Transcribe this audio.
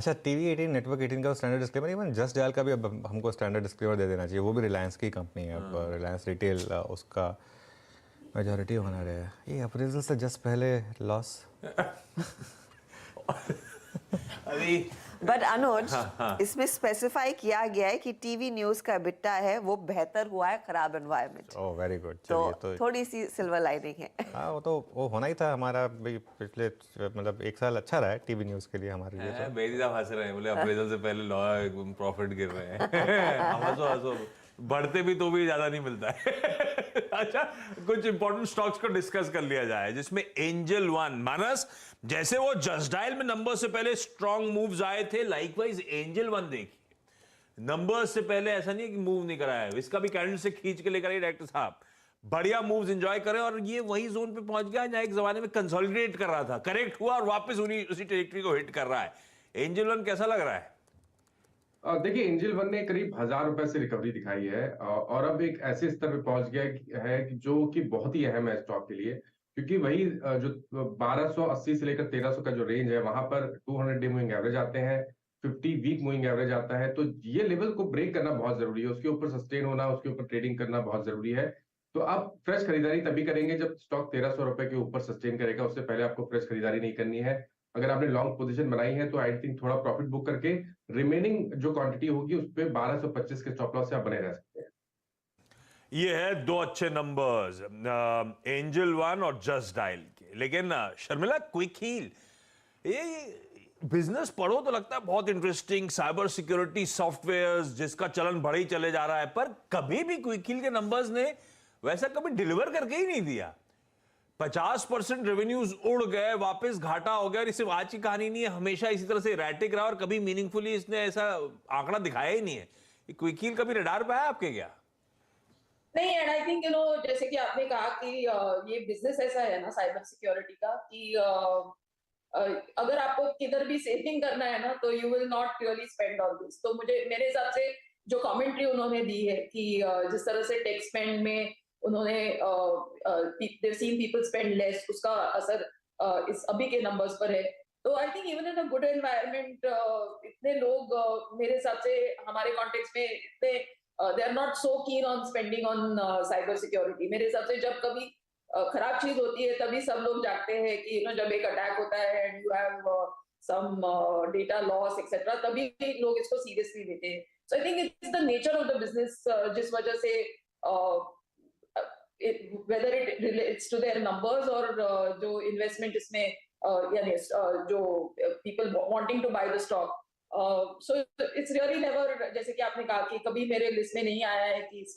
अच्छा, TV 18 network 18 का standard disclaimer, even just dial का भी अब हमको स्टैंडर्ड डिस्क्लेमर दे देना चाहिए। वो भी रिलायंस की कंपनी है, अब रिलायंस रिटेल उसका मेजॉरिटी ओनर है। ये अप्रेजल से जस्ट पहले लॉस। अभी बट अनुज, हाँ। इसमें स्पेसिफाई किया गया है कि टीवी न्यूज का बिट्टा है वो बेहतर हुआ है खराब एनवायरनमेंट। Oh very good. तो थोड़ी सी सिल्वर लाइनिंग है। हाँ, वो होना ही था हमारा भी। पिछले मतलब एक साल अच्छा रहा है टीवी न्यूज़ के लिए हमारे लिए। तो बेदी साहब हंस रहे हैं, बोले अप्रेजल से पहले लॉ प्रॉफिट गिर रहे हैं। हंसो हंसो, बढ़ते भी तो भी ज्यादा नहीं मिलता है। अच्छा, कुछ इंपॉर्टेंट स्टॉक्स को डिस्कस कर लिया जाए, जिसमें एंजल वन। मानस, जैसे वो जस्ट डायल में नंबर से पहले स्ट्रॉन्ग मूव्स आए थे, लाइकवाइज एंजल वन देखिए नंबर्स से पहले ऐसा नहीं है कि मूव नहीं कराया है, इसका भी कैंडल से खींच के लेकर आए डायरेक्टर साहब। बढ़िया मूव्स एंजॉय करें, और ये वही जोन पे पहुंच गया जहां एक जमाने में कंसोलिडेट कर रहा था, करेक्ट हुआ और वापस उसी टेरिटरी को हिट कर रहा है। एंजल वन कैसा लग रहा है? देखिए, एंजल वन ने करीब 1,000 रुपए से रिकवरी दिखाई है, और अब एक ऐसे स्तर पे पहुंच गया है जो कि बहुत ही अहम है स्टॉक के लिए, क्योंकि वही जो 1280 से लेकर 1300 का जो रेंज है, वहां पर 200 डे मूविंग एवरेज आते हैं, 50 वीक मूविंग एवरेज आता है। तो ये लेवल को ब्रेक करना बहुत जरूरी है, उसके ऊपर सस्टेन होना, उसके ऊपर ट्रेडिंग करना बहुत जरूरी है। तो आप फ्रेश खरीदारी तभी करेंगे जब स्टॉक 1300 रुपए के ऊपर सस्टेन करेगा, उससे पहले आपको फ्रेश खरीदारी नहीं करनी है। अगर आपने लॉन्ग पोजीशन बनाई है तो आई थिंक थोड़ा प्रॉफिट बुक करके रिमेनिंग जो क्वांटिटी होगी उस पे 1225 के स्टॉप लॉस से आप बने रह सकते हैं। ये है दो अच्छे नंबर्स, एंजल वन और जस्ट डायल के। लेकिन शर्मिला, क्विक हील, ये बिजनेस पढ़ो तो लगता है बहुत इंटरेस्टिंग, साइबर सिक्योरिटी सॉफ्टवेयर जिसका चलन बढ़ ही चले जा रहा है, पर कभी भी क्विक हील के नंबर्स ने वैसा कभी डिलीवर करके ही नहीं दिया। 50% रेवेन्यूज उड़ गए, वापस घाटा हो गया, और सिर्फ आज की कहानी नहीं है, हमेशा इसी तरह से रैटिक रहा और कभी मीनिंगफुली इसने ऐसा आंकड़ा दिखाया ही नहीं है। क्विक हील कभी रडार पे आया आपके क्या? नहीं, एंड आई थिंक जैसे कि आपने कहा कि ये बिजनेस ऐसा है ना साइबर सिक्योरिटी का कि अगर आपको किधर भी सेविंग करना है ना, तो you will not really spend on this. तो मेरे हिसाब से जो कमेंट्री उन्होंने दी है कि जिस तरह से टेक स्पेंड में उन्होंने they've seen people spend less, उसका असर इस अभी के नंबर्स पर है। तो I think even in a good environment इतने लोग मेरे हिसाब से हमारे कॉन्टेक्स्ट में इतने they are not so keen on spending on cyber security. मेरे हिसाब से जब कभी खराब चीज होती है तभी सब लोग जागते हैं कि जब एक अटैक होता है and you have some data loss etcetera, तभी लोग इसको सीरियसली लेते हैं। So I think it's the nature of the business, जिस वजह से whether it relates to their numbers or जो investment इसमें यानी जो people wanting to buy the stock, so it's really never, जैसे कि आपने कहा कि कभी मेरे लिस्ट में नहीं आया है कि